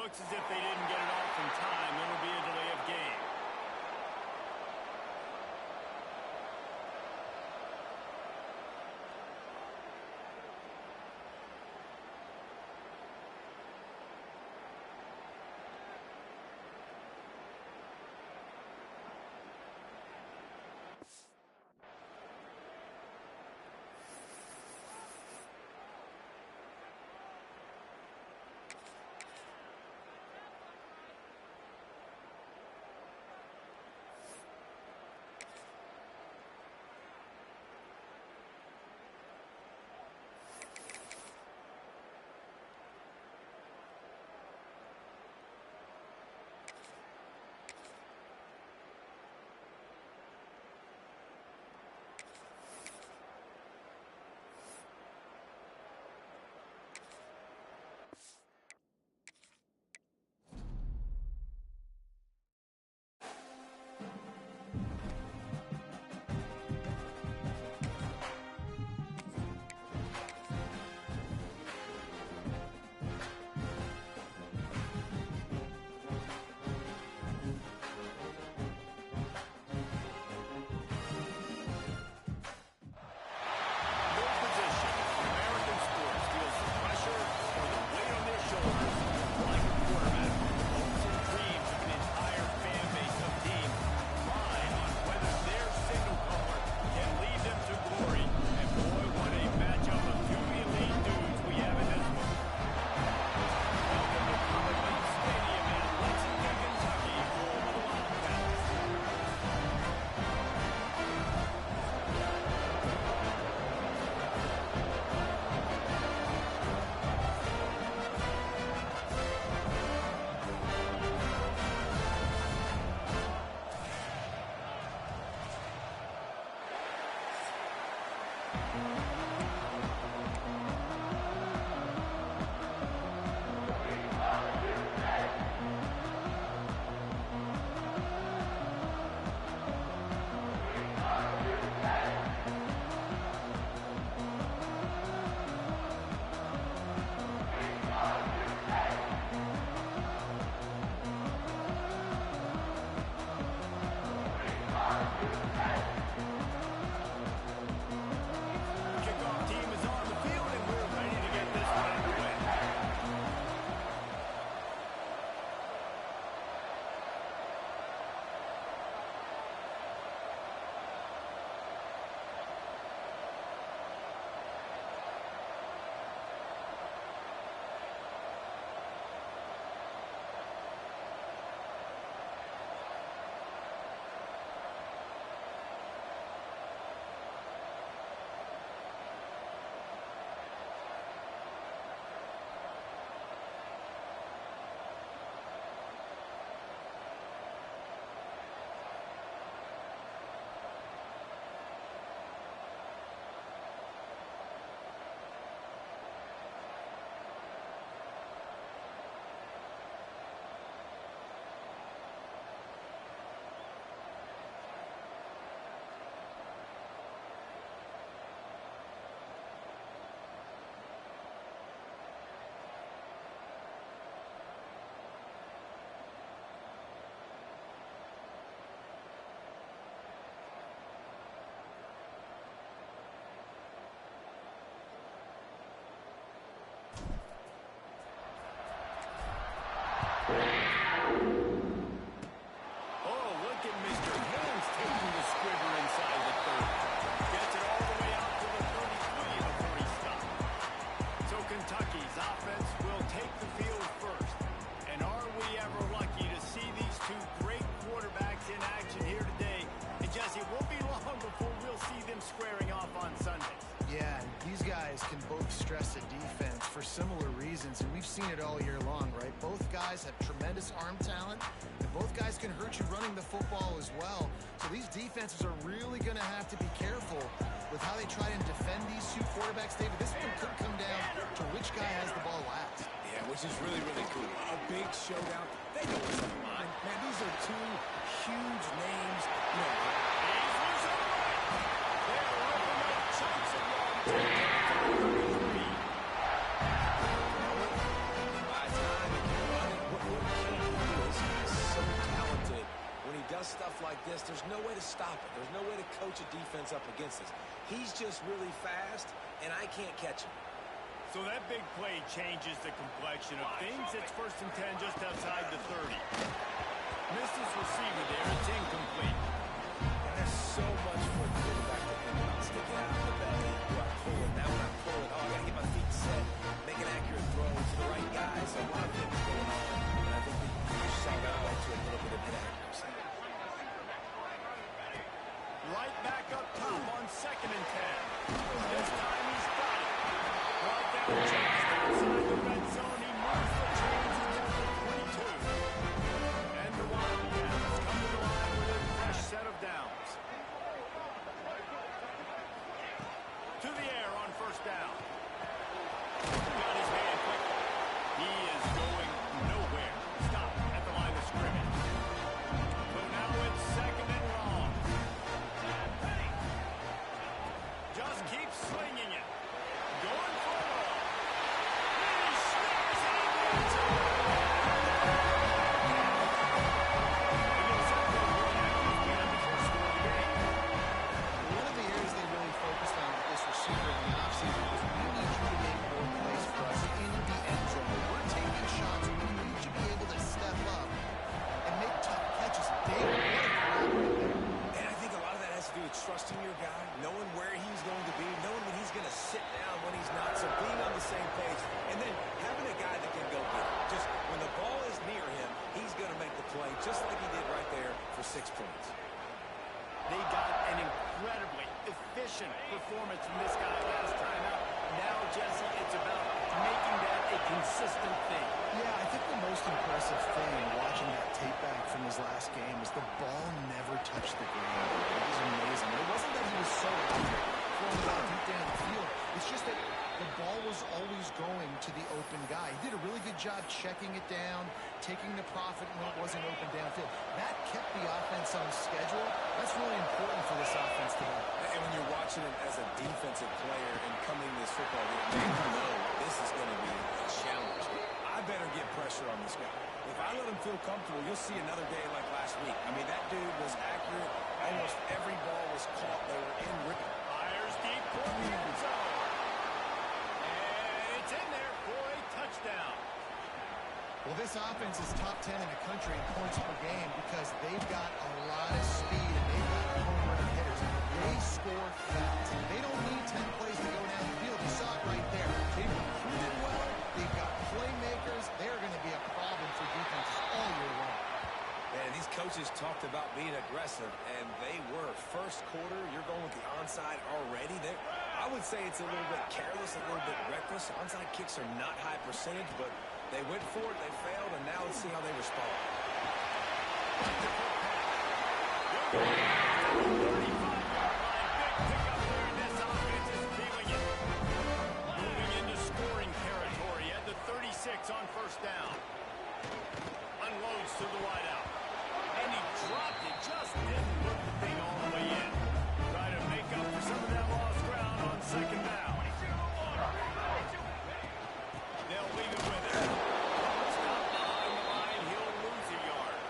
looks as if they didn't get it off in time. It'll be a delay of game. Stress at defense for similar reasons, and we've seen it all year long, right? Both guys have tremendous arm talent, and both guys can hurt you running the football as well. So these defenses are really going to have to be careful with how they try and defend these two quarterbacks. David, this one could come down to which guy has the ball last. Yeah, which is really, really cool. A big showdown. They know what's on the line. Man, these are two huge names. You know, this, there's no way to stop it. There's no way to coach a defense up against this. He's just really fast, and I can't catch him. So that big play changes the complexion of things. It's 1st and 10 just outside the 30. Misses receiver there. It's incomplete. And there's so much for the quarterback to think about. Sticking out of the belly. Do I pull it? Now when I pull it, I got to get my feet set. Make an accurate throw to the right guy. So a lot of things going on. And I think you saw that led to a little bit of inaccuracy. Right back up top on 2nd and 10. This time he's got it. Right down just outside the red zone. He moves the chains down to 22. And the Wildcats come to the line with a fresh set of downs. To the air on 1st down. Got his hand quickly. He is going nowhere. Stop at the line of scrimmage. So now it's 2nd and long. Just keeps slinging it. Going for it all. He snaps it in the end zone. One of the areas they really focused on with this receiver in the offseason was we need you to make more plays for us in the end zone. We're taking shots. We need you to be able to step up and make tough catches. David, what a grab right there. And I think a lot of that has to do with trusting your guy, knowing where he's going to be, knowing when he's going to sit down, when he's not. So being on the same page, and then having a guy that can go get it. Just when the ball is near him, he's going to make the play, just like he did right there for 6 points. They got an incredibly efficient performance from this guy last time out. Now, Jesse, it's about making that a consistent thing. Yeah, I think the most impressive thing watching that tape back from his last game is the ball never touched the ground. It was amazing. It wasn't that he was so accurate throwing the ball deep down the field. It's just that the ball was always going to the open guy. He did a really good job checking it down, taking the profit when it wasn't open downfield. That kept the offense on schedule. That's really important for this offense today. And when you're watching him as a defensive player and coming this football game, you know this is going to be a challenge. I better get pressure on this guy. If I let him feel comfortable, you'll see another day like last week. I mean, that dude was accurate. Almost every ball was caught. They were in rhythm. Fires deep for the end zone. And it's in there for a touchdown. Well, this offense is top 10 in the country in points per game because they've got a lot of speed and they've got home run hitters. They score fast. They don't need 10 plays to go down the field. You saw it right there. They recruited well. They've got playmakers. They're going to be a problem for defenses all year long. And these coaches talked about being aggressive, and they were. First quarter, you're going with the onside already. I would say it's a little bit careless, a little bit reckless. Onside kicks are not high percentage, but they went for it, they failed, and now let's see how they respond. 35-yard line, big pickup there, and this offense is feeling it. Moving into scoring territory at the 36 on 1st down. Unloads to the wideout. And he dropped it, just didn't put the thing all the way in. Try to make up for some of that lost ground on 2nd down. They'll leave it with him. Stop behind the line, he'll lose a yard.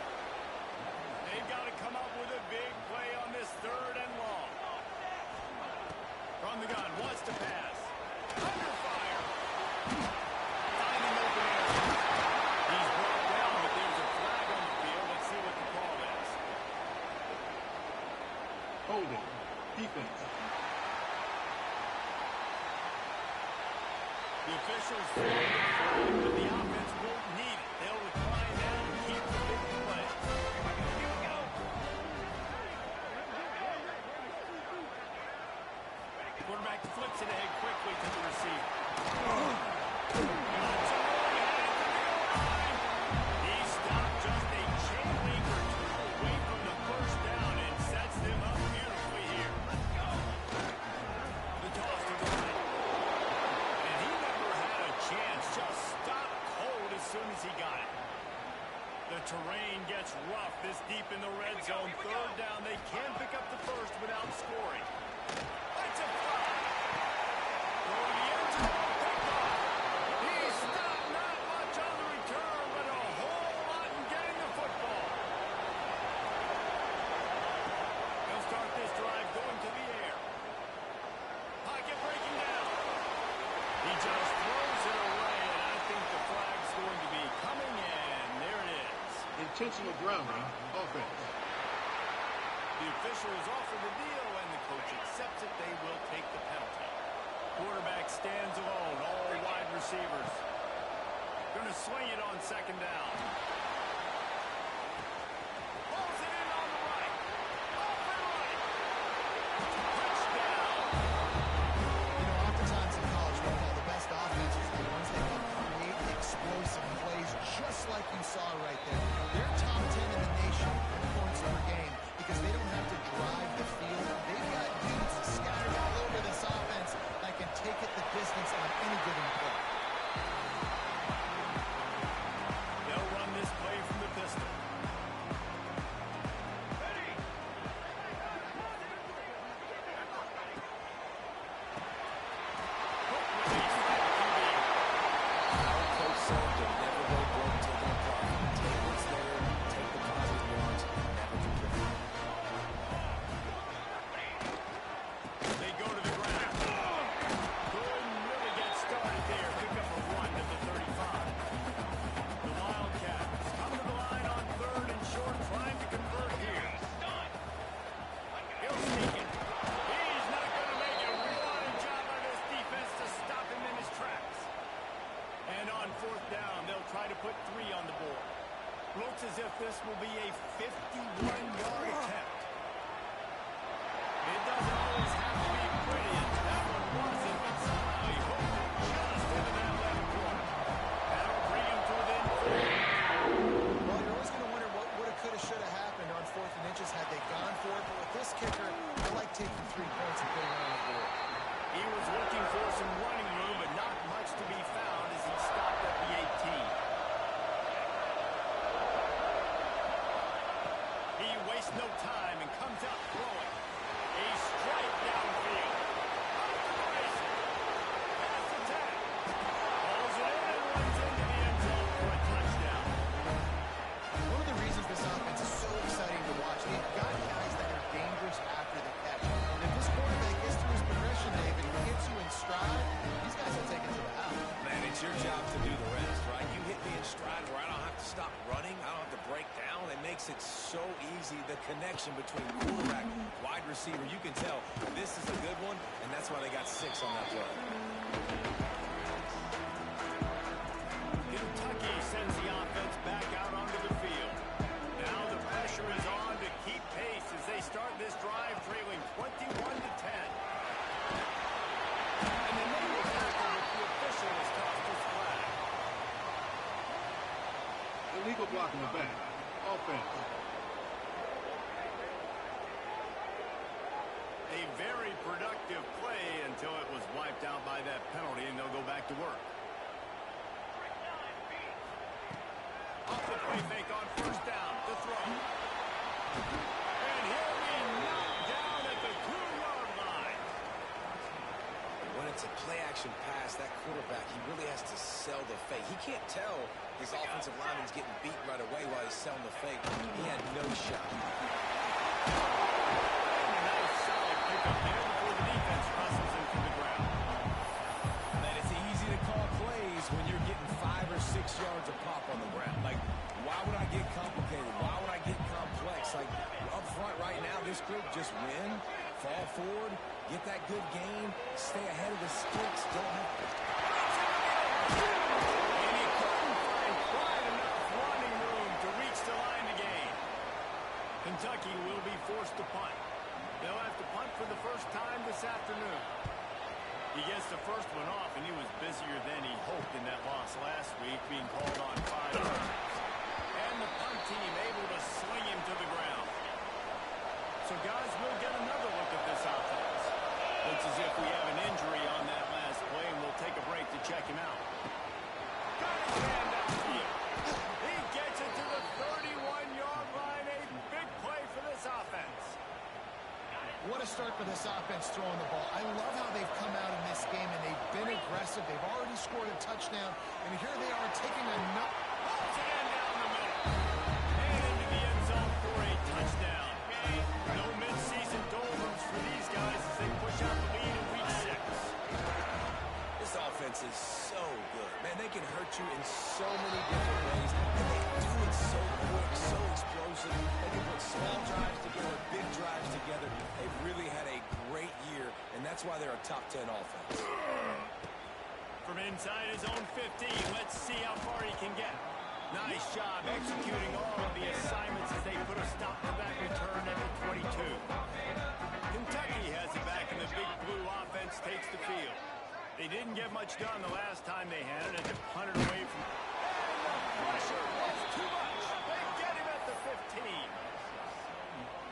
They've got to come up with a big play on this 3rd and long. From the gun, wants to pass. Under fire. Finding open area. He's brought down, but there's a flag on the field. Let's see what the call is. Holding. Defense. The officials throw the flag, but the offense won't need it. They'll recline down and keep the big play. Quarterback flips it ahead quickly to the receiver. He stopped just a chain link or two away from the 1st down and sets them up beautifully here. The toss to the right. And he never had a chance. Just stopped cold as soon as he got it. The terrain gets rough this deep in the red zone. 3rd down. They can pick up the 1st without scoring. That's a flag. Going to the end zone. Picked off. He stopped not much on the return, but a whole lot in getting the football. Intentional grounding, offense. The official is offered the deal, and the coach accepts it. They will take the penalty. Quarterback stands alone, all wide receivers. Going to swing it on second down. Pulls it in on the right. Off and right. Touchdown. You know, oftentimes in college football, the best offenses are the ones that can create explosive plays, just like you saw right there. They're top 10 in the nation in points per game because they don't have to drive the field. They've got dudes scattered all over this offense that can take it the distance on any given play. They'll run this play from the pistol. Our coach said to never go broke taking a profit. Take what's there, take the positive yards, never complain. They go to the ground. Couldn't really get started there. Pick up a 1 at the 35. The Wildcats come to the line on third and short, trying to convert here. He'll sneak it. He's not going to make it. What a job by this defense to stop him in his tracks. And on fourth down, they'll try to put 3 on the board. Looks as if this will be a 51-yard attempt. It doesn't always have to be pretty, and that one wasn't, but somehow he hooked it just into that left corner. That'll bring him to within 4. Well, you're always going to wonder what woulda, coulda, shoulda happened on 4th and inches had they gone for it. But with this kicker, I like taking 3 points and putting it on the board. He was looking for some running room, but not much to be found as he stopped at the 18. He wastes no time and comes out throwing. A strike downfield. Off to the races. Pass attack. Pulls it in and runs into the end zone for a touchdown. One of the reasons this offense is so exciting to watch, they've got guys that are dangerous after the catch. And if this quarterback gets to his progression, Dave, and gets you in stride, these guys will take it to the house. Man, it's your job to do the rest, right? You hit me in stride where I don't have to stop running. I don't have to break down. It makes it so easy. The connection between quarterback, wide receiver, you can tell this is a good one, and that's why they got 6 on that play. Kentucky sends the offense back out onto the field. Now the pressure is on to keep pace as they start this drive trailing 21-10. And they make the tackle, but the official has tossed his flag. Illegal block in the back, offense. A very productive play until it was wiped out by that penalty, and they'll go back to work. Off the play fake on first down. The throw. And he'll be knocked down at the 2-yard line. When it's a play-action pass, that quarterback, he really has to sell the fake. He can't tell his offensive lineman's getting beat right away while he's selling the fake. He had no shot. Nice solid pickup there before the defense rushes him to the ground. Man, it's easy to call plays when you're getting 5 or 6 yards of pop on the ground. Like, why would I get complicated? Why would I get complex? Like, up front right now, this group just win, fall forward, get that good gain, stay ahead of the sticks, don't have to... And he couldn't find quite enough running room to reach the line to gain. Kentucky will be forced to punt. They'll have to punt for the first time this afternoon. He gets the first one off, and he was busier than he hoped in that loss last week, being called on 5 yards. And the punt team able to sling him to the ground. So, guys, we'll get another look at this offense. Looks as if we have an injury on that last play, and we'll take a break to check him out. Got his hand downfield. He gets it to the 31-yard line. A big play for this offense. What a start for this offense throwing the ball. I love how they've come out in this game, and they've been aggressive. They've already scored a touchdown, and here they are taking a nut. Pulls it in down the middle. And into the end zone for a touchdown. No mid-season doldrums for these guys as they push out the lead in week 6. This offense is so good. Man, they can hurt you in so many different ways, and they do it so quick, That's why they're a top 10 offense. From inside his own 15, let's see how far he can get. Nice job executing all of the assignments as they put a stop to that return at the 22. Kentucky has it back, and the big blue offense takes the field. They didn't get much done the last time they had it, and they punted away from... And the pressure was too much. They get him at the 15.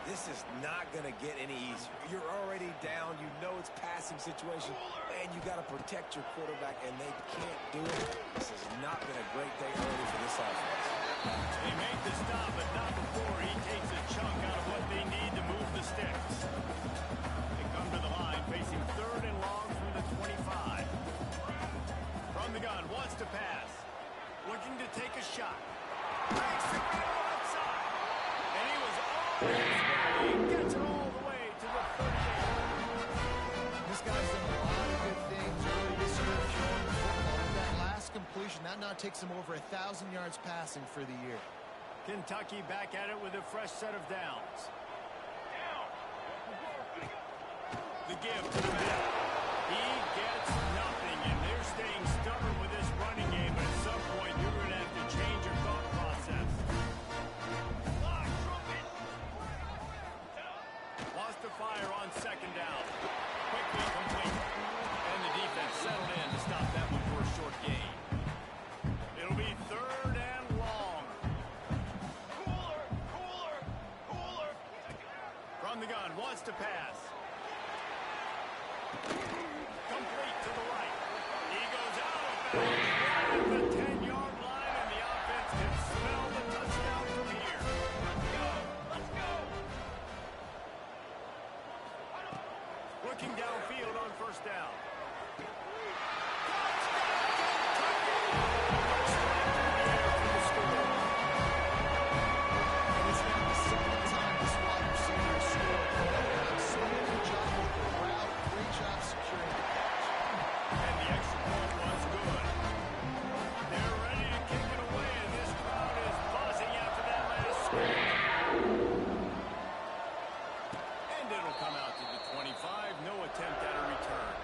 This is not going to get any easier. You're already down. You know it's passing situation, and you got to protect your quarterback, and they can't do it. This has not been a great day early for this offense. They make the stop, but not before he takes a chunk out of what they need to move the sticks. They come to the line, facing 3rd and long from the 25. From the gun, wants to pass. Looking to take a shot. Breaks the middle outside. And he was all he gets it all the way to the 38. This guy's done a lot of good things early this year throwing the football. With that last completion, that now takes him over 1,000 yards passing for the year. Kentucky back at it with a fresh set of downs. The give to the middle. He gets nothing, and they're staying stubborn with this running game, but at some point you're going to have to change your thought process. Lost the fire on 2nd down. Quickly complete. And the defense settled in to stop that one for a short gain. It'll be 3rd and long. Cooler. From the gun, wants to pass. Complete to the right. He goes out of bounds at the 10-yard line, and the offense can smell the touchdown from here. Let's go. Looking downfield on 1st down. It's now the 2nd time this wide receiver has scored. Outstanding job with the route, great job securing the catch. And the extra point was good. They're ready to kick it away, and this crowd is buzzing after that last score. And it'll come out to the 25. No attempt at a return.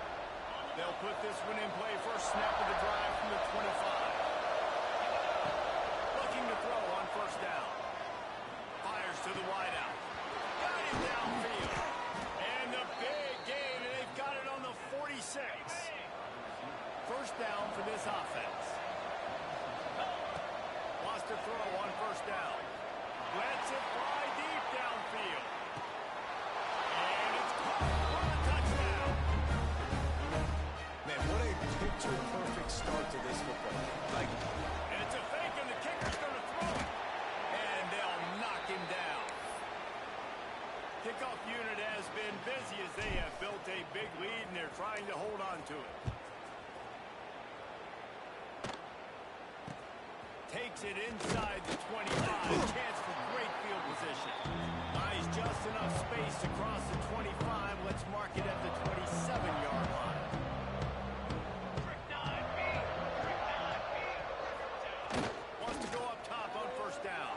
They'll put this one in play. First snap of the drive from the 25. Looking to throw on 1st down. Fires to the wideout. Got him downfield. And the big gain, and they've got it on the 46. 1st down for this offense. Wants to throw on 1st down. Lets it fly deep downfield. And it's caught for a touchdown. Man, what a picture-perfect start to this football. Like, And it's a fake, and the kicker's going to throw it. And they'll knock him down. Kickoff unit has been busy as they have built a big lead, and they're trying to hold on to it. Takes it inside the 25. Chance for great field position. Buys just enough space across the 25. Let's mark it at the 27-yard line. Wants to go up top on 1st down.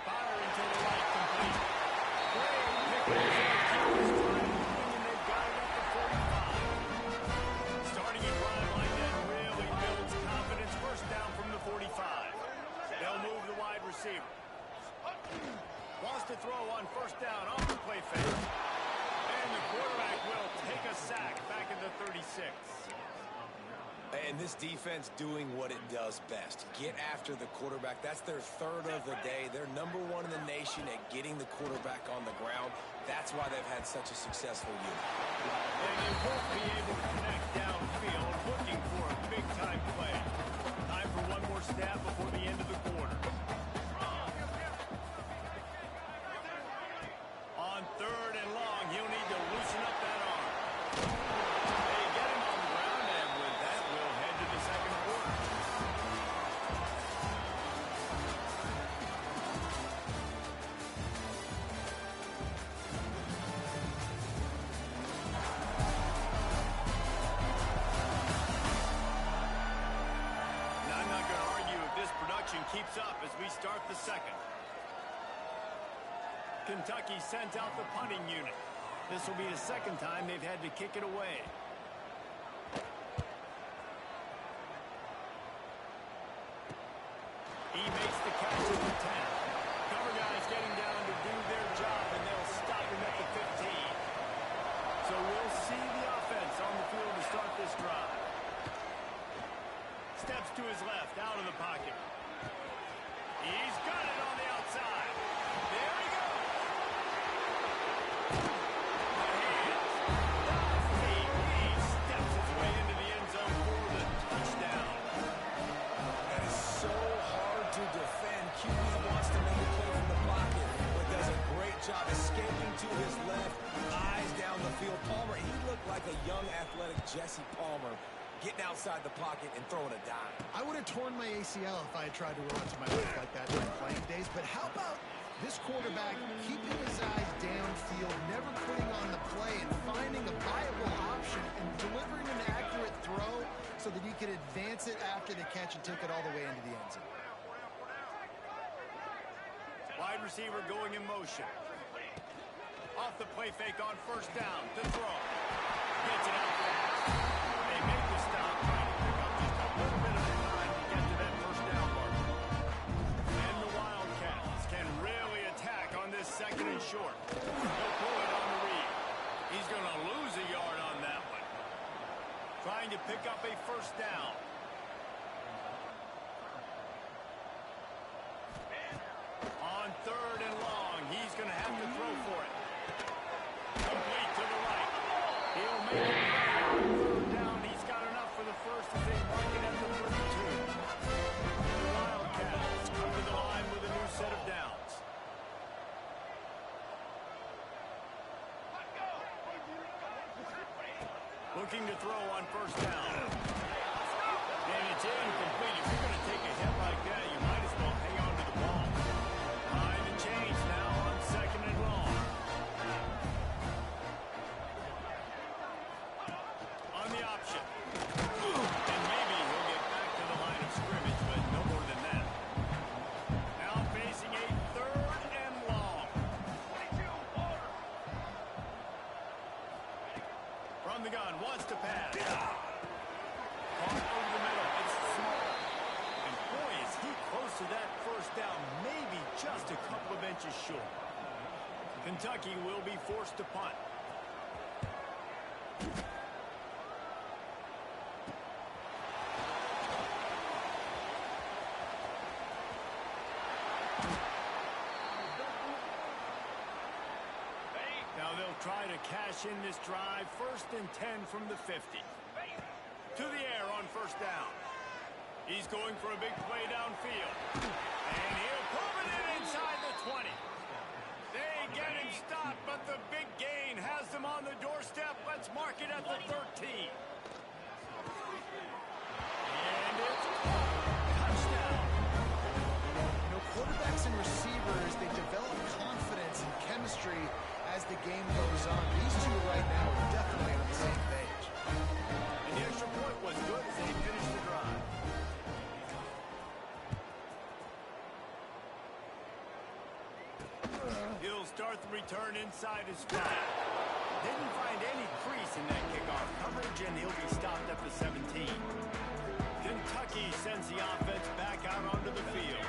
Firing to the right, complete. Great pick. And they've got it at the 45. Starting a drive like that really builds confidence. 1st down from the 45. They'll move the wide receiver. Wants to throw on 1st down off the play fake. And the quarterback will take a sack back at the 36. and this defense doing what it does best. Get after the quarterback. That's their 3rd of the day. They're #1 in the nation at getting the quarterback on the ground. That's why they've had such a successful year. And they won't be able to connect downfield, looking for a big-time play. Time for one more snap before the end of the quarter. On 3rd and long, he'll need to loosen up that arm. They get him on the ground, and with that, we'll head to the 2nd quarter. Now, I'm not going to argue if this production keeps up as we start the 2nd. Kentucky sent out the punting unit. This will be the second time they've had to kick it away. He makes the catch at the 10. Cover guys getting down to do their job, and they'll stop him at the 15. So we'll see the offense on the field to start this drive. Steps to his left, out of the pocket. He's got it on the outside. There he goes. The hands. The feet. He steps his way into the end zone for the touchdown. That is so hard to defend. QB wants to make a play from the pocket, but does a great job escaping to his left. Eyes down the field. Palmer, he looked like a young, athletic Jesse Palmer, getting outside the pocket and throwing a dime. I would have torn my ACL if I had tried to roll into my left like that during playing days, but how about this quarterback keeping his eyes downfield, never quitting on the play, and finding a viable option and delivering an accurate throw so that he could advance it after the catch and take it all the way into the end zone. Wide receiver going in motion. Off the play fake on first down to throw. Gets it out fast. They make the stop, trying to pick up just a little bit of time to get to that first down mark. And the Wildcats can really attack on this second and short. They'll pull it on the read. He's going to lose a yard on that one. Trying to pick up a first down. On third and long, he's going to have to throw for it. Complete to the right. He'll make it on third down. He's got enough for the first as they mark it at the 32. The Wildcats come to the line with a new set of downs. Looking to throw on first down. And it's incomplete. If you're going to take a hit like that, you might as well hang on to the ball. Time and change now on second and long. On the option. And maybe he'll get back to the line of scrimmage, but no more than that. Now facing a third and long. From the gun, wants to pass. Caught over the middle. It's small. And boy, is he close to that first down, maybe just a couple of inches short. Kentucky will be forced to punt. Now they'll try to cash in this drive. First and 10 from the 50. To the air on first down. He's going for a big play downfield. And he'll pull it in inside the 20. They get him stopped, but the big gain has them on the doorstep. Let's mark it at the 13. And it's touchdown. You know, quarterbacks and receivers, they develop confidence and chemistry as the game goes on. These two right now are definitely on the same page. And the extra point was good as they finished the drive. He'll start the return inside his flat. Didn't find any crease in that kickoff coverage, and he'll be stopped at the 17. Kentucky sends the offense back out onto the field.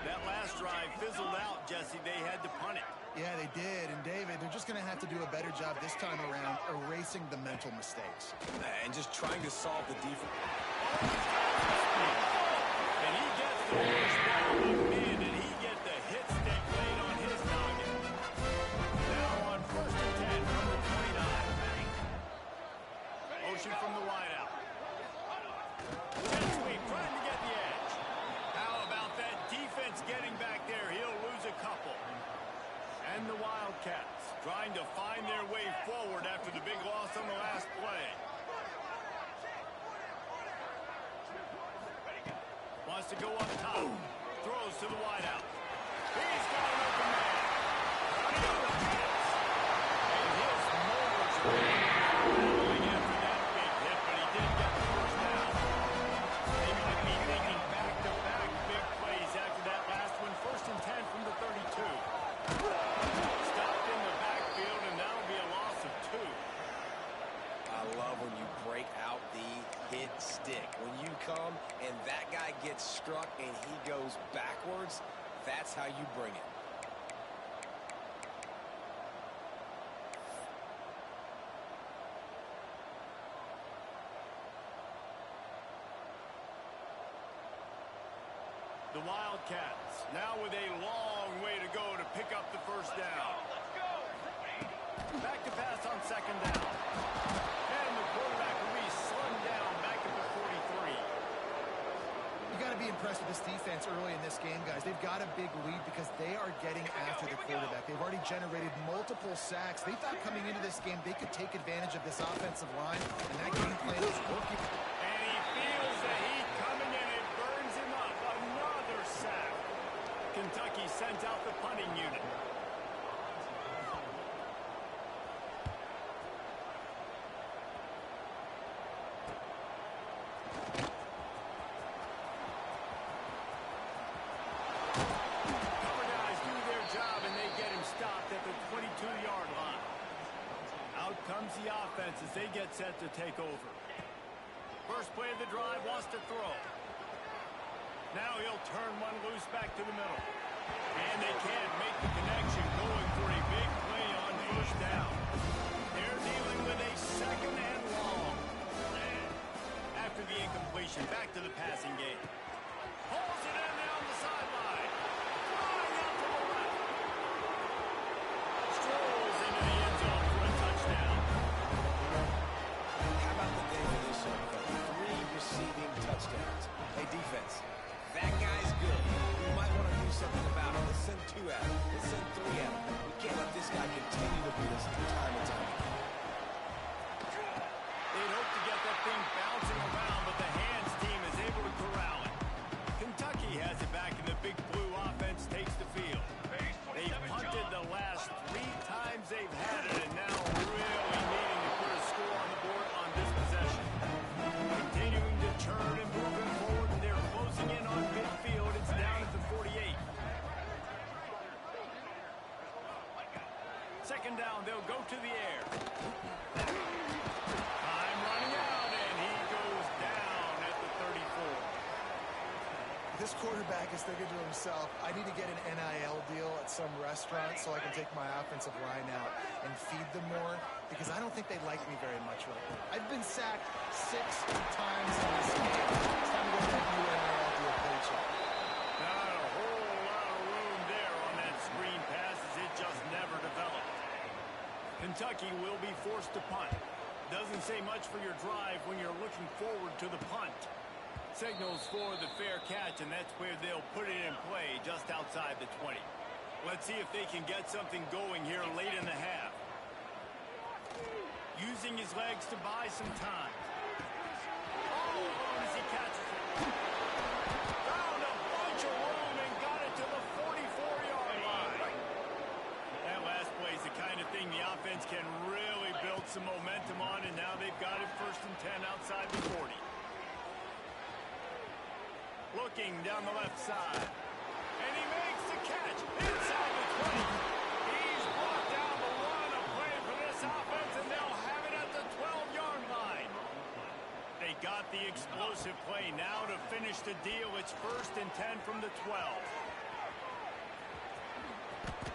That last drive fizzled out, Jesse. They had to punt it. Yeah, they did. And David, they're just going to have to do a better job this time around erasing the mental mistakes. And just trying to solve the defense. And he gets the first down, but man, did he get the hit stick laid on his noggin. Now on first and 10 from the 29. Motion from the wideout. Jet sweep, trying to get the edge. How about that defense getting back there? He'll lose a couple. And the Wildcats trying to find their way forward after the big loss on the last play. Wants to go up top. Throws to the wideout. He's got an open man. And his motors going after that big hit, but he did get the first down. They might be thinking back-to-back big plays after that last one. First and 10 from the 32. Stopped in the backfield, and that'll be a loss struck and he goes backwards, that's how you bring it. The Wildcats now with a long way to go to pick up the first down. Back to pass on second down. And the quarterback will be slung down back at the 43. You got to be impressed with this defense early in this game, guys. They've got a big lead because they are getting after the quarterback. They've already generated multiple sacks. They thought coming into this game they could take advantage of this offensive line, and that game plan is working. And he feels the heat coming in. It burns him up. Another sack. Kentucky sends out the punting unit. Stopped at the 22-yard line. Out comes the offense as they get set to take over. First play of the drive, wants to throw. Now he'll turn one loose back to the middle. And they can't make the connection, going for a big play on first down. They're dealing with a second and long. After the incompletion, back to the passing game. Pulls it in down the sideline. Flying out to the left. Strolls into the end zone for a touchdown. How about the day for this young fella? 3 receiving touchdowns. Hey, defense, that guy's good. We might want to do something about it. Let's send 2 at him. Let's send 3 at him. We can't let this guy continue to beat us time and time again. They'd hope to get that thing bouncing around, but the hands team is able to corral it. Kentucky has it back, and the big blue offense takes the field. They've punted the last 3 times they've had it, and now really needing to put a score on the board on this possession. Continuing to turn and moving forward, and they're closing in on midfield. It's down at the 48. Second down, they'll go to the air. Time running out, and he goes down at the 34. This quarterback is thinking to himself, I need to get an NIL deal at some restaurant so I can take my offensive line out and feed them more, because I don't think they like me very much right now. I've been sacked 6 times in this game. It's time to get that new NIL deal paycheck. Not a whole lot of room there on that screen pass, as it just never developed. Kentucky will be forced to punt. Doesn't say much for your drive when you're looking forward to the punt. Signals for the fair catch, and that's where they'll put it in play, just outside the 20. Let's see if they can get something going here late in the half. Using his legs to buy some time. Oh, as he catches it. Found a bunch of room and got it to the 44-yard line. That last play is the kind of thing the offense can really build some momentum on, and now they've got it 1st and 10 outside the 40. Looking down the left side. And he makes the catch inside the 20. He's brought down the run of play for this offense, and they'll have it at the 12-yard line. They got the explosive play. Now to finish the deal, it's 1st and 10 from the 12.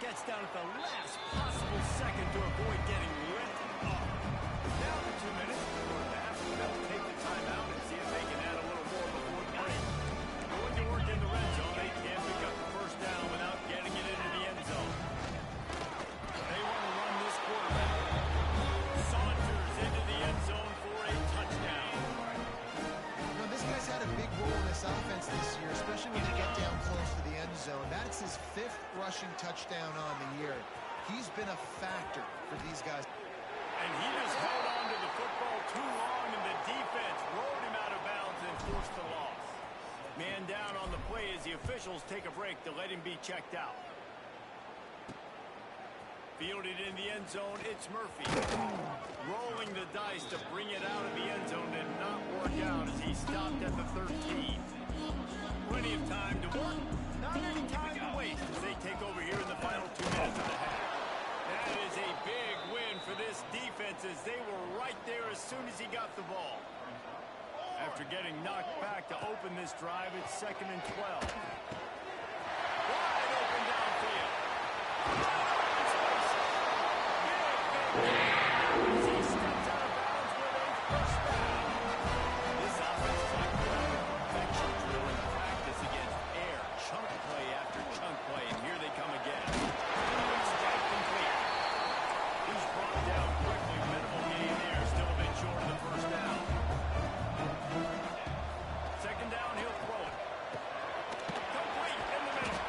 Gets down at the last possible second to avoid getting lit up. Down to 2 minutes before the half. They'll take the timeout and see if they can add a little more before the break. Going to work in the red zone. They can't pick up the first down without getting it into the end zone. They want to run this quarterback. Saunters into the end zone for a touchdown. You know, this guy's had a big role in this offense this year, especially when they get down close to the end zone. That's his 5th rushing touchdown on the year. He's been a factor for these guys. And he just held on to the football too long, and the defense rolled him out of bounds and forced the loss. Man down on the play as the officials take a break to let him be checked out. Fielded in the end zone, it's Murphy. Rolling the dice to bring it out of the end zone did not work out as he stopped at the 13. Plenty of time to work, not any time to waste as they take over here in the final 2 minutes of the half. That is a big win for this defense as they were right there as soon as he got the ball. After getting knocked back to open this drive, it's 2nd and 12. Wide open downfield. He steps out of bounds with a first down. This offense is like perfection drill in practice against air. Chunk play after chunk play, and here they come again. Strike complete. He's brought down quickly. Minimal gain there. Still a bit short of the first down. 2nd down, he'll throw it. Complete in the middle.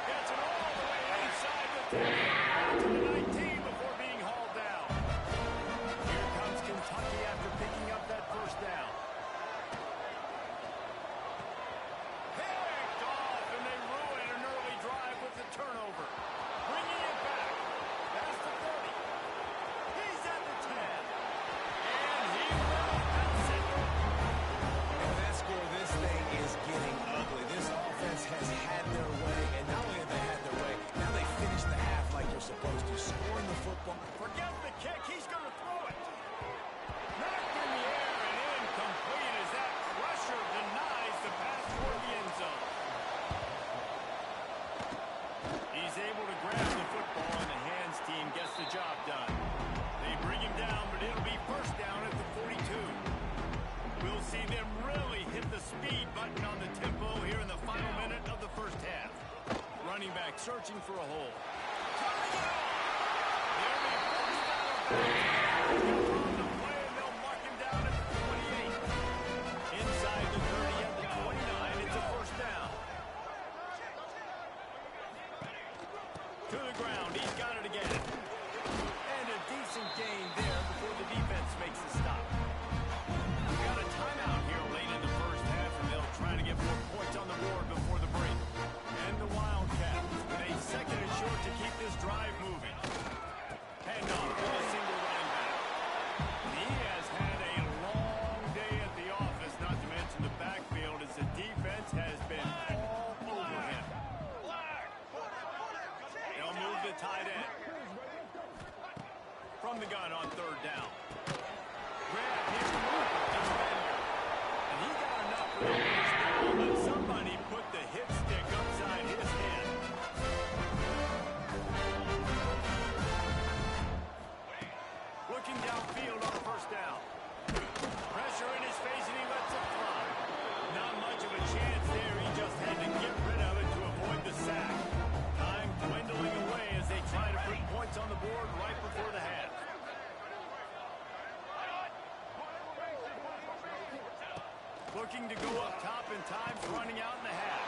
Gets it all the way inside the 10 to the 19 before being hauled down. Here comes Kentucky after picking up that first down. Picked off, and they ruin an early drive with the turnover. Bringing it back. That's the 30. He's at the 10. And he will pass it. And that score, this thing is getting ugly. This offense has had their way, and not only have they had their way, now they finish the half like they're supposed to, scoring the football. Forget the kick. He's going to throw it. Knocked in the air and incomplete as that pressure denies the pass toward the end zone. He's able to grab the football, and the hands team gets the job done. They bring him down, but it'll be first down at the 42. We'll see them really hit the speed button on the tempo here in the final minute of the first half. Running back searching for a hole. Turning it off. They'll be forced out of bounds. On the play, and they'll mark him down at the 28. Inside the 30 at the 29, it's a first down. To the ground, he's got it again. And a decent gain there before the defense makes the stop. We've got a timeout here late in the first half, and they'll try to get more points on the board before the break. And the Wildcats with a 2nd and short to keep this drive moving. Handoff with a single running back. He has had a long day at the office, not to mention the backfield, as the defense has been all over him. They'll move the tight end. From the gun on 3rd down. Grab his defender. And he got enough for the first down, but somebody put the hit stick upside his head. Looking downfield on 1st down. Pressure in his face, and he lets it fly. Not much of a chance there. He just had to get rid of it to avoid the sack. Time dwindling away as they try to put points on the board right before the half. Looking to go up top, and time's running out in the half.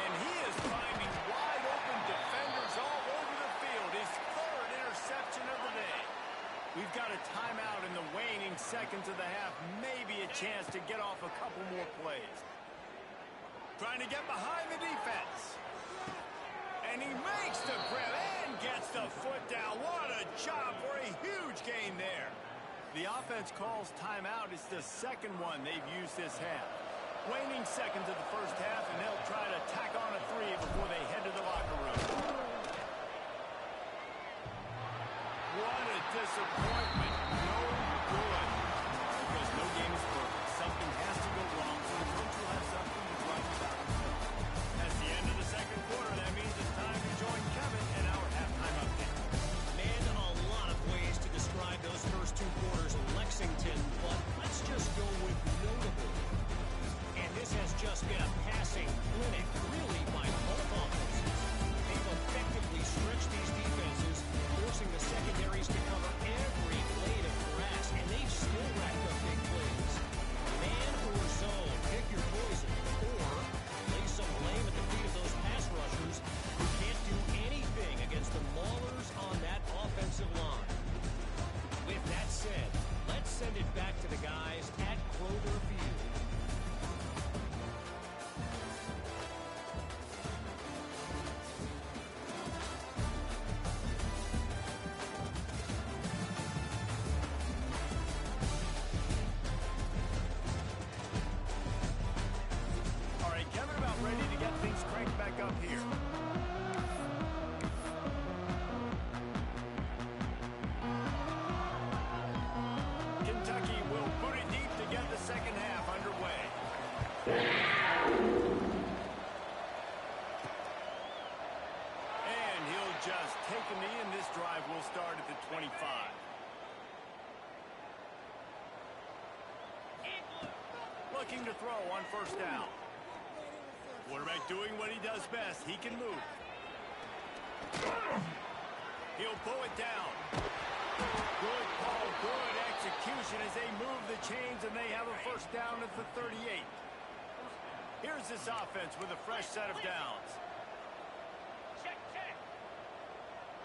And he is finding wide open defenders all over the field. His 3rd interception of the day. We've got a timeout in the waning seconds of the half. Maybe a chance to get off a couple more plays. Trying to get behind the defense. And he makes the grab and gets the foot down. What a job for a huge gain there. The offense calls timeout. It's the 2nd one they've used this half. Waning seconds of the first half, and they'll try to tack on a 3 before they head to the locker room. What a disappointment. No good. Because no game is perfect. Something has to go wrong, so the coach will have something to write about himself. That's the end of the 2nd quarter. That means it's time to join Kevin in our halftime update. Man, a lot of ways to describe those first 2 quarters in Lexington, but let's just go with notable. And this has just been a passing clinic. Really will start at the 25. Looking to throw on first down. Quarterback doing what he does best. He can move. He'll pull it down. Good call, good execution as they move the chains and they have a first down at the 38. Here's this offense with a fresh set of downs. Check.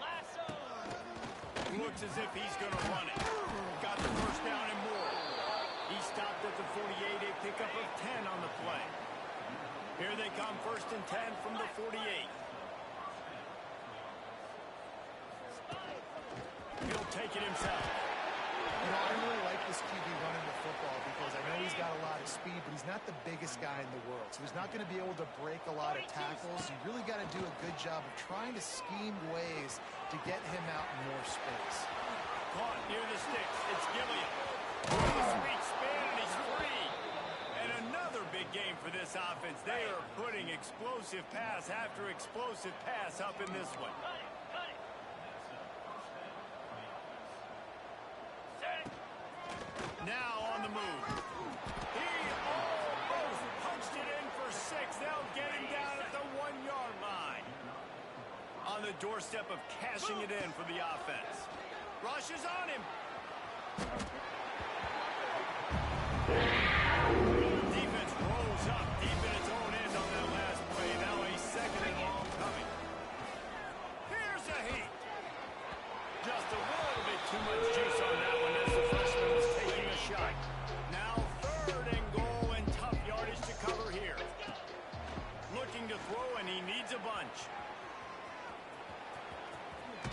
Lasso. Looks as if he's going to run it. Got the first down and more. He stopped at the 48, a pickup of 10 on the play. Here they come, 1st and 10 from the 48. He'll take it himself. You know, I really like this QB running the football because I know he's got a lot of speed, but he's not the biggest guy in the world. So he's not going to be able to break a lot of tackles. You really got to do a good job of trying to scheme ways to get him out in more space. Caught near the sticks. It's Gilliam. Sweet spin, and he's free. And another big game for this offense. They are putting explosive pass after explosive pass up in this one. Cut it. Now on the move. He almost punched it in for 6. They'll get him down at the 1-yard line. On the doorstep of cashing it in for the offense. Rush is on him. Defense rolls up deep in its own end on that last play. Now a 2nd and long coming. Here's a heat. Just a little bit too much juice on that one as the freshman was taking a shot. Now 3rd and goal and tough yardage to cover here. Looking to throw and he needs a bunch.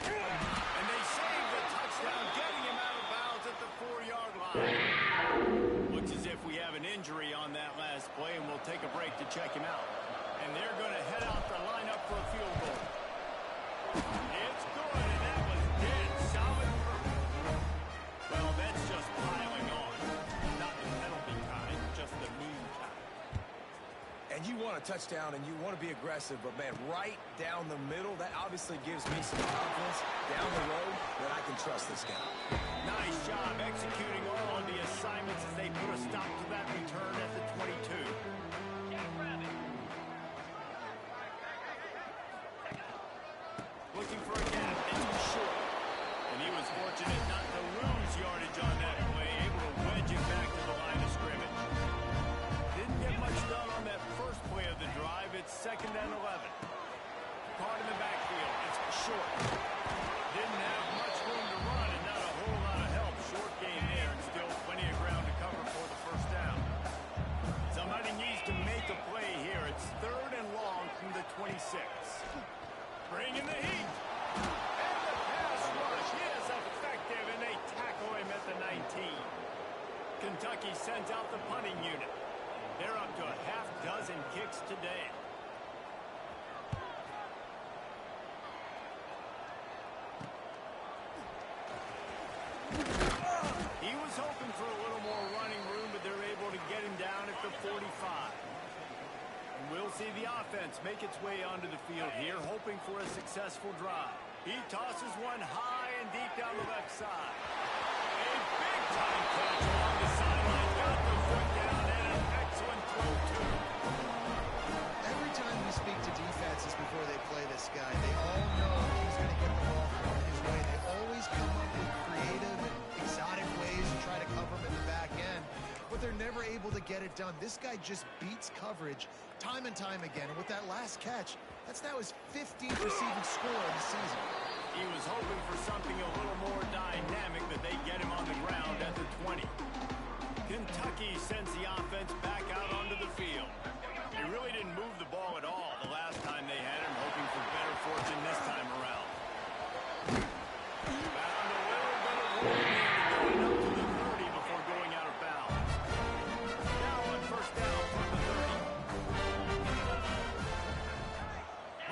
And they save the touchdown, getting him out of bounds at the 4-yard line. Looks as if we have an injury on that last play, and we'll take a break to check him out. And they're going to head out the lineup for a field goal. It's good, and that was dead solid. Well, that's just piling on. Not the penalty kind, just the mean kind. And you want a touchdown and you want to be aggressive, but, man, right down the middle, that obviously gives me some confidence down the road that I can trust this guy. Nice job executing all of the assignments as they put a stop to that return at the 22. Looking for a gap. It's short. And he was fortunate not to lose yardage on that play, able to wedge it back to the line of scrimmage. Didn't get much done on that first play of the drive. It's 2nd and 11. Caught in the backfield. It's short. Didn't have much room to run and not a whole lot of help. Short game there and still plenty of ground to cover for the first down. Somebody needs to make a play here. It's 3rd and long from the 26. Bring in the heat. And the pass rush is effective, and they tackle him at the 19. Kentucky sends out the punting unit. They're up to a half-dozen kicks today. He was hoping for a little more running room, but they're able to get him down at the 45. And we'll see the offense make its way onto the field here, hoping for a successful drive. He tosses one high and deep down the left side. A big-time catch along the sideline. Got the foot down and an excellent throw, too. Every time we speak to defenses before they play this guy, they all know he's going to get the ball thrown his way. They always come up with creative and exotic ways to try to cover him in the back end, but they're never able to get it done. This guy just beats coverage time and time again, and with that last catch, that's now his 15th receiving score of the season. He was hoping for something a little more dynamic, but they get him on the ground at the 20. Kentucky sends the offense back out onto the field. They really didn't move the ball at all the last time they had him, hoping for better fortune this time around. Found a little bit of room going up to the 30 before going out of bounds. Now on first down from the 30.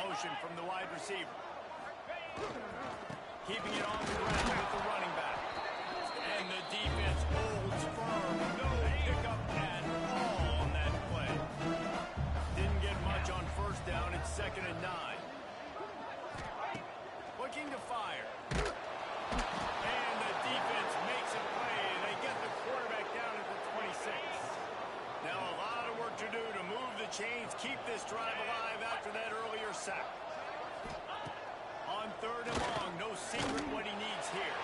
Motion from the wide receiver. Keeping it on the ground with the running back. And the defense holds firm. No pickup at all on that play. Didn't get much on first down. It's 2nd and 9. Looking to fire. And the defense makes a play, and they get the quarterback down at the 26. Now a lot of work to do to move the chains, keep this drive alive after that earlier sack. On 3rd and long, no secret what he needs here.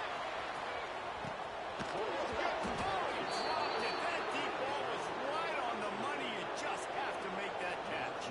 Oh, he dropped it. That deep ball was right on the money. You just have to make that catch.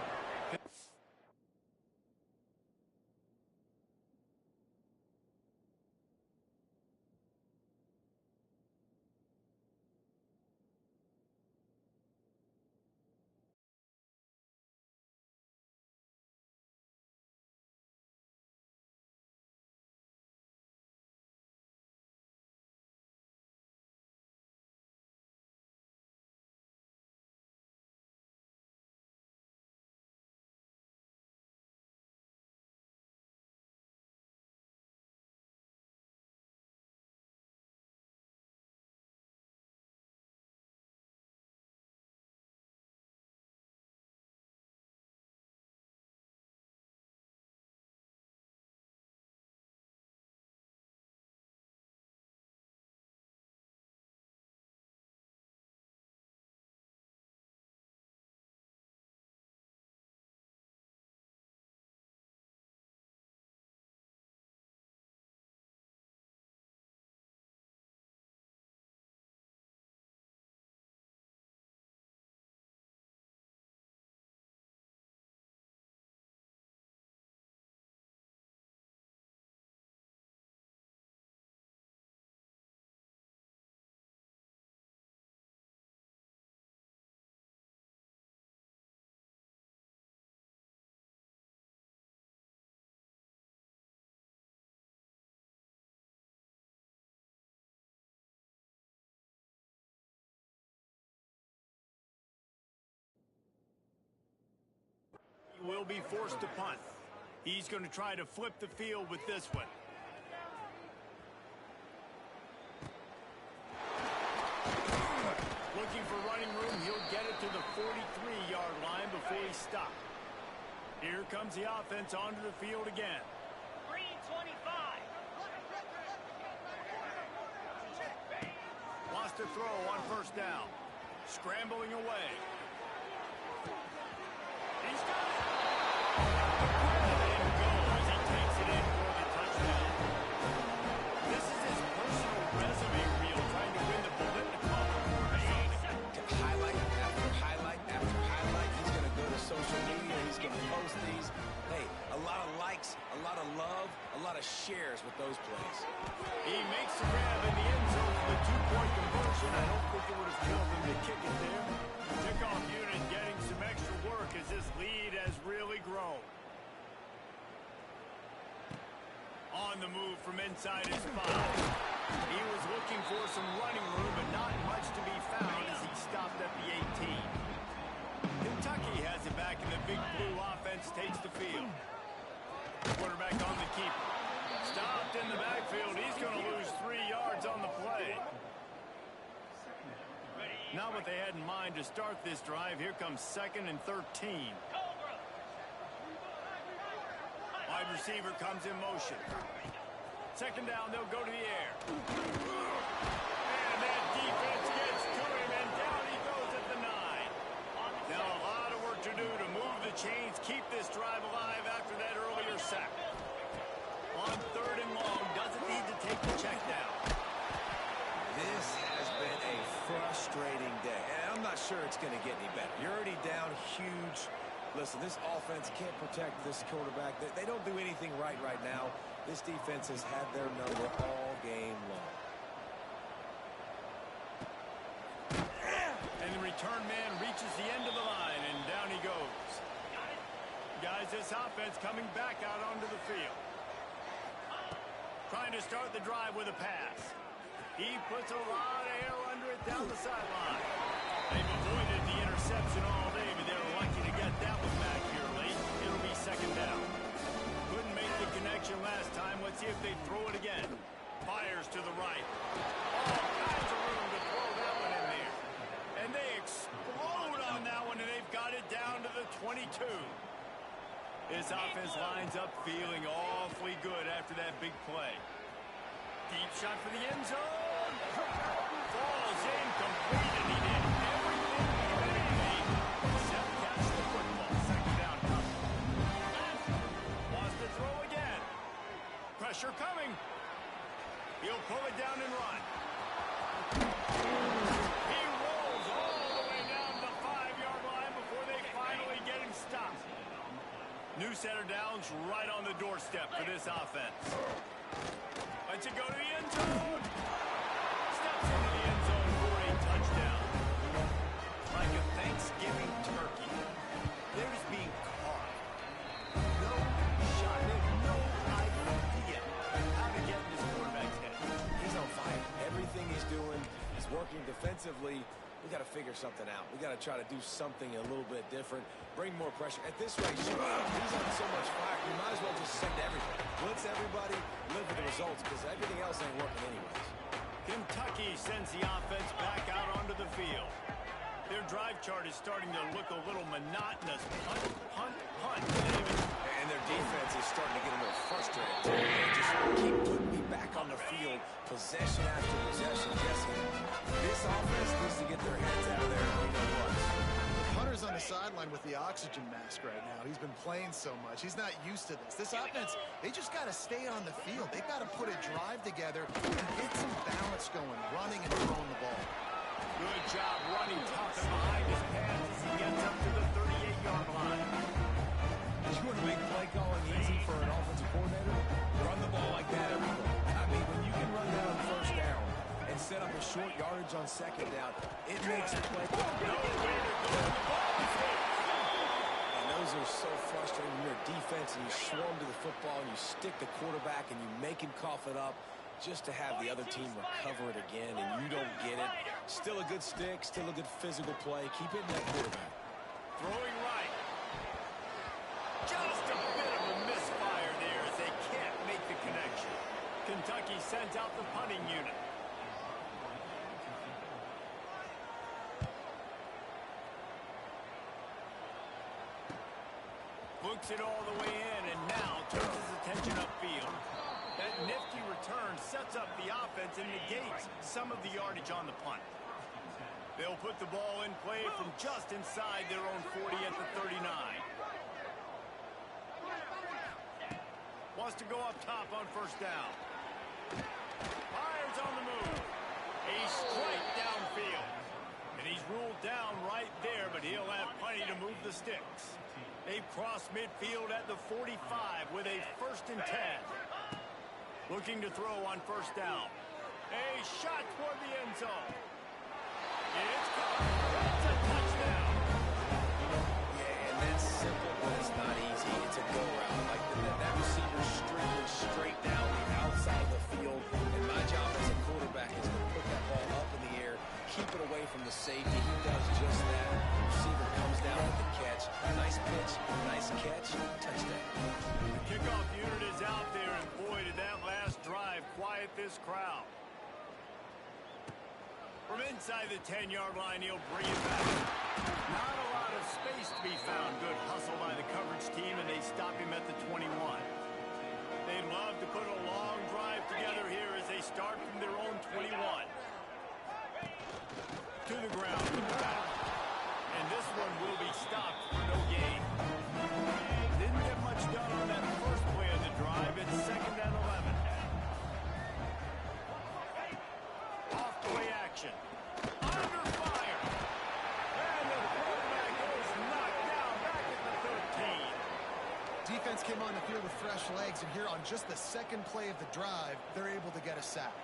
Will be forced to punt. He's going to try to flip the field with this one. Looking for running room. He'll get it to the 43-yard line before he stops. Here comes the offense onto the field again. 325. Lost a throw on 1st down. Scrambling away. He's got it. And goes. He takes it in for the touchdown. This is his personal resume reel, trying to win the Political. Highlight after highlight after highlight. He's going to go to social media. He's going to post these. Hey, a lot of likes, a lot of love, a lot of shares with those plays. He makes the grab in the end zone for the 2-point conversion. I don't think it would have killed him to kick it there. Kickoff unit getting some extra work as this lead has really grown. On the move from inside his 5. He was looking for some running room, but not much to be found as he stopped at the 18. Kentucky has it back, and the big blue offense takes the field. Quarterback on the keeper. Stopped in the backfield. He's going to lose 3 yards on the play. Not what they had in mind to start this drive. Here comes 2nd and 13. Wide receiver comes in motion. 2nd down, they'll go to the air. And that defense gets to him, and down he goes at the 9. Now a lot of work to do to move the chains, keep this drive alive after that earlier sack. On 3rd and long, doesn't need to take the check down. This has been a frustrating day, and I'm not sure it's going to get any better. You're already down huge. Listen, this offense can't protect this quarterback. They don't do anything right now. This defense has had their number all game long. And the return man reaches the end of the line, and down he goes. Guys, this offense coming back out onto the field. Trying to start the drive with a pass. He puts a lot of air under it down the sideline. They've avoided the interception all day, but they're lucky to get that one back here late. It'll be 2nd down. Couldn't make the connection last time. Let's see if they throw it again. Fires to the right. All kinds of room to throw that one in there. And they explode on that one, and they've got it down to the 22. This offense lines up feeling awfully good after that big play. Deep shot for the end zone. Falls incomplete, and he did everything except catch the football. Second down coming. Wants to throw again. Pressure coming. He'll pull it down and run. He rolls all the way down the 5-yard line before they finally get him stopped. New center downs right on the doorstep for this offense. Lets it go to the end zone. Steps into the end zone for a touchdown. Like a Thanksgiving turkey, they're just being carved. No shot. They have no idea how to get in this quarterback's head. He's on fire. Everything he's doing is working defensively. We got to figure something out. We got to try to do something a little bit different. Bring more pressure. At this rate, he's on so much fire. You might as well just send everybody. Blitz everybody, live with the results, because everything else ain't working anyways. Kentucky sends the offense back out onto the field. Their drive chart is starting to look a little monotonous. Punt, punt, punt. And their defense is starting to get a little frustrated. They just keep putting me back on the field, possession after possession. Jesse, this offense needs to get their heads out of there, and we know what. The punter's on the sideline with the oxygen mask right now. He's been playing so much. He's not used to this. This offense, they just got to stay on the field. They've got to put a drive together and get some balance going, running and throwing the ball. Good job running tough and behind his pads as he gets up to the 38-yard line. You want to make play calling easy for an offensive coordinator? Run the ball like that every play. I mean, when you can run that on first down and set up a short yardage on second down, it makes the play. And those are so frustrating when you're a defense and you swarm to the football and you stick the quarterback and you make him cough it up just to have the other team recover it again, and you don't get it. Still a good stick, still a good physical play. Keep hitting that quarterback. Throwing right. Just a bit of a misfire there as they can't make the connection. Kentucky sends out the punting unit. Looks it all the way in and now turns his attention upfield. That nifty return sets up the offense and negates some of the yardage on the punt. They'll put the ball in play from just inside their own 40 at the 39. Wants to go up top on first down. Fires on the move. A strike downfield. And he's ruled down right there, but he'll have plenty to move the sticks. They've crossed midfield at the 45 with a 1st and 10. Looking to throw on first down. A shot toward the end zone. It's caught. It's a touchdown. Yeah, and that's simple, but it's not easy. It's a go-route. Like that receiver streaking straight down the outside of the field. And my job as a quarterback is to put that ball up in the air, keep it away from the safety. He does just that. The receiver comes down with the catch. Nice pitch, nice catch, touchdown. The kickoff unit is out there, and boy, did that last drive quiet this crowd. From inside the 10-yard line, he'll bring it back. Not a lot of space to be found. Good hustle by the coverage team, and they stop him at the 21. They'd love to put a long drive together here as they start from their own 21. To the ground with the back. And this one will be stopped for no gain. Didn't get much done on that first play of the drive. It's 2nd and 11. Off play action. Under fire. And the quarterback is knocked down back at the 13. Defense came on the field with fresh legs, and here on just the 2nd play of the drive, they're able to get a sack.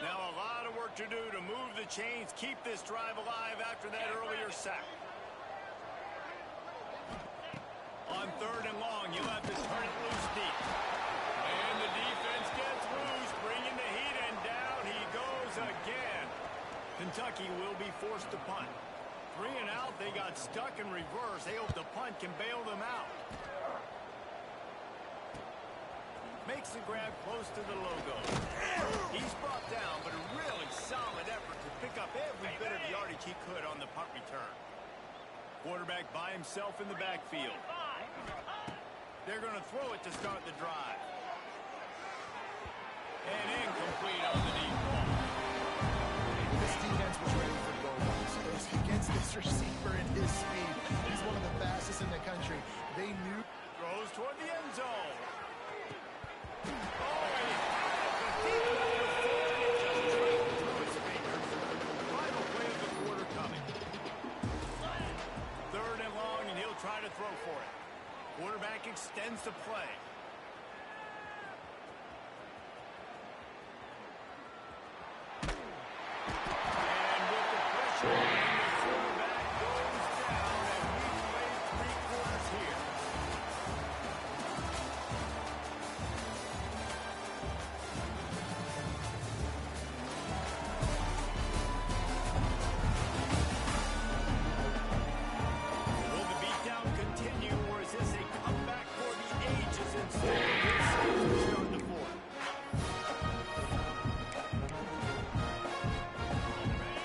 Now a lot of work to do to move the chains, keep this drive alive after that earlier sack. On 3rd and long, you'll have to turn it loose deep. And the defense gets loose, bringing the heat, and down he goes again. Kentucky will be forced to punt. 3 and out, they got stuck in reverse. They hope the punt can bail them out. Make makes the grab close to the logo. He's brought down, but a really solid effort to pick up every bit of yardage he could on the punt return. Quarterback by himself in the backfield. They're going to throw it to start the drive. And incomplete on the deep ball. This defense was ready for goal lines. Against this receiver and his speed, he's one of the fastest in the country. They knew. Throws toward the end zone. Oh, he had it. The deep left was there, and it just trailed through his fingers. Final play of the quarter coming. 3rd and long, and he'll try to throw for it. Quarterback extends the play. And with the pressure on, the quarterback goes down, and we've played 3 quarters here. Will the beatdown continue, or is this a comeback for the ages in store? This is the start of the 4th.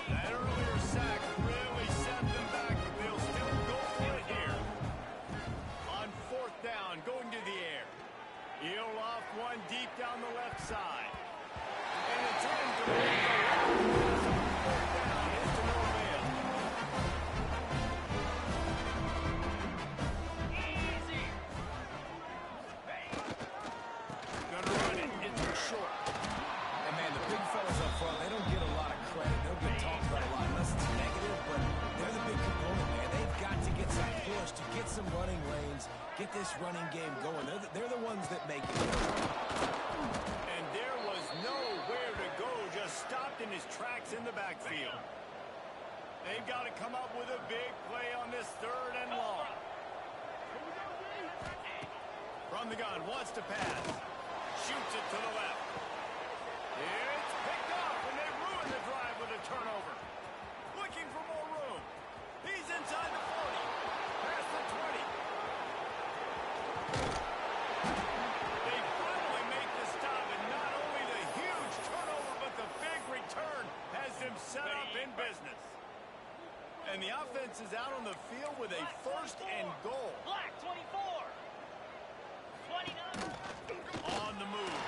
That earlier sack really set them back, but they'll still go for it here. On 4th down, going to the air. He'll off one deep down the left side. And it's in to make the long pass on 4th down into no avail. Easy. Gonna run it. It's short. And man, the big fellas up front, they don't get a lot of credit. They'll get talked about a lot unless it's negative, but they're the big component, man. They've got to get some push, to get some running lanes, get this running game going. They're the ones that make it. And there was nowhere to go, just stopped in his tracks in the backfield. They've got to come up with a big play on this 3rd and long. From the gun, wants to pass. Shoots it to the left. It's picked up, and they ruin the drive with a turnover. Looking for more room. He's inside the 40. Past the 20. They finally make the stop, and not only the huge turnover, but the big return has them set up in business. And the offense is out on the field with a 1st and goal. Black 24. 29. On the move.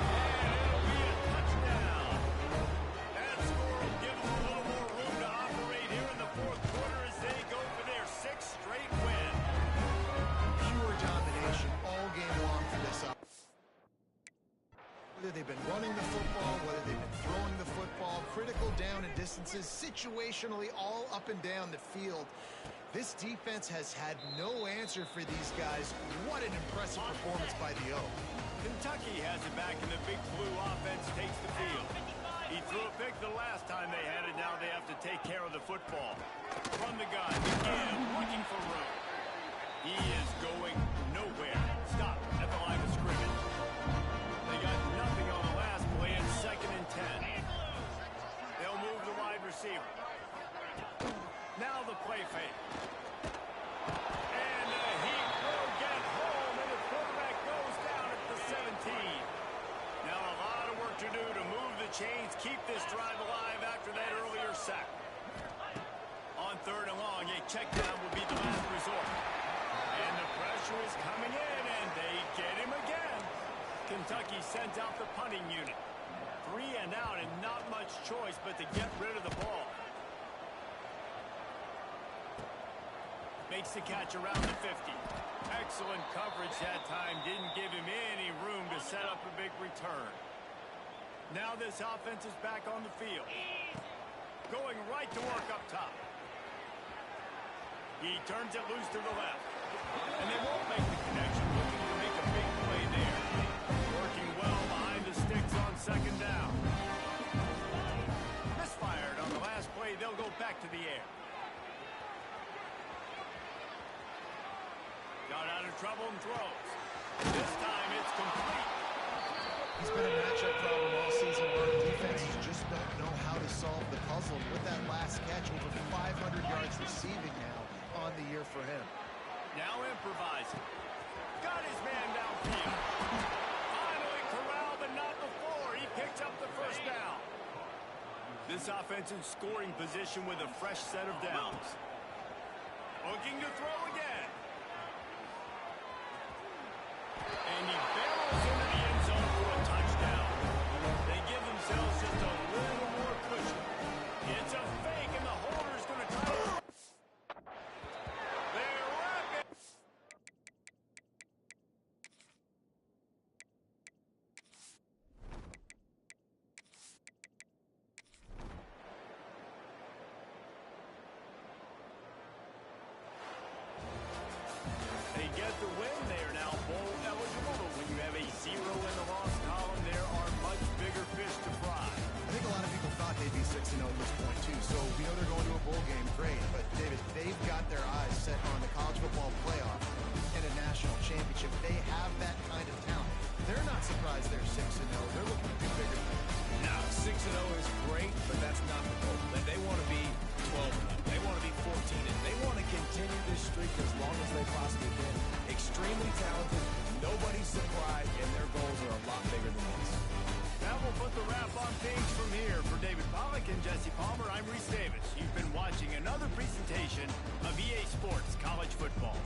And it'll be a touchdown. That score will give them a little more room to operate here in the 4th quarter as they go for their 6th straight win. Pure domination all game long for this up. Whether they've been running the football, whether they've been throwing the football, critical down and distances, situationally all up and down the field. This defense has had no answer for these guys. What an impressive performance by the O. Kentucky has it back, and the big blue offense takes the field. He threw a pick the last time they had it. Now they have to take care of the football. From the gun, again, looking for room. He is going nowhere. Stop at the line of scrimmage. They got nothing on the last play. It's 2nd and 10. They'll move the wide receiver. Now the play fake. And he will get home, and the quarterback goes down at the 17. Now a lot of work to do to move the chains, keep this drive alive after that earlier sack. On 3rd and long, a check down will be the last resort. And the pressure is coming in, and they get him again. Kentucky sends out the punting unit. 3 and out, and not much choice but to get rid of the ball. Makes the catch around the 50. Excellent coverage that time. Didn't give him any room to set up a big return. Now this offense is back on the field. Going right to work up top. He turns it loose to the left. And they won't make the connection. Looking to make a big play there. Working well behind the sticks on 2nd down. Misfired on the last play. They'll go back to the air. Got out of trouble and throws. This time it's complete. He's been a matchup problem all season long. Defenses just don't know how to solve the puzzle. With that last catch, over 500 yards receiving now on the year for him. Now improvising. Got his man downfield. picks up the first down. This offense in scoring position with a fresh set of downs. Looking to throw again. And he barrels into the end zone for a touchdown. They give themselves just a little more cushion. It's a fake, and the holder's going to try to... They wrap it. They get the win. They are now bowl eligible, but when you have a 0 in the loss column, there are much bigger fish to fry. I think a lot of people thought they'd be 6-0 at this point, too. So we know they're going to a bowl game. Great. But, David, they've got their eyes set on the college football playoff and a national championship. They have that kind of talent. They're not surprised they're 6-0. They're looking to do bigger things. Now, 6-0 is great, but that's not the goal. They want to be 12-0. They want to be 14-0. They want to continue this streak as long as they possibly can. Extremely talented. Nobody's surprised, and their goals are a lot bigger than this. Now we'll put the wrap on things from here. For David Pollack and Jesse Palmer, I'm Reese Davis. You've been watching another presentation of EA Sports College Football.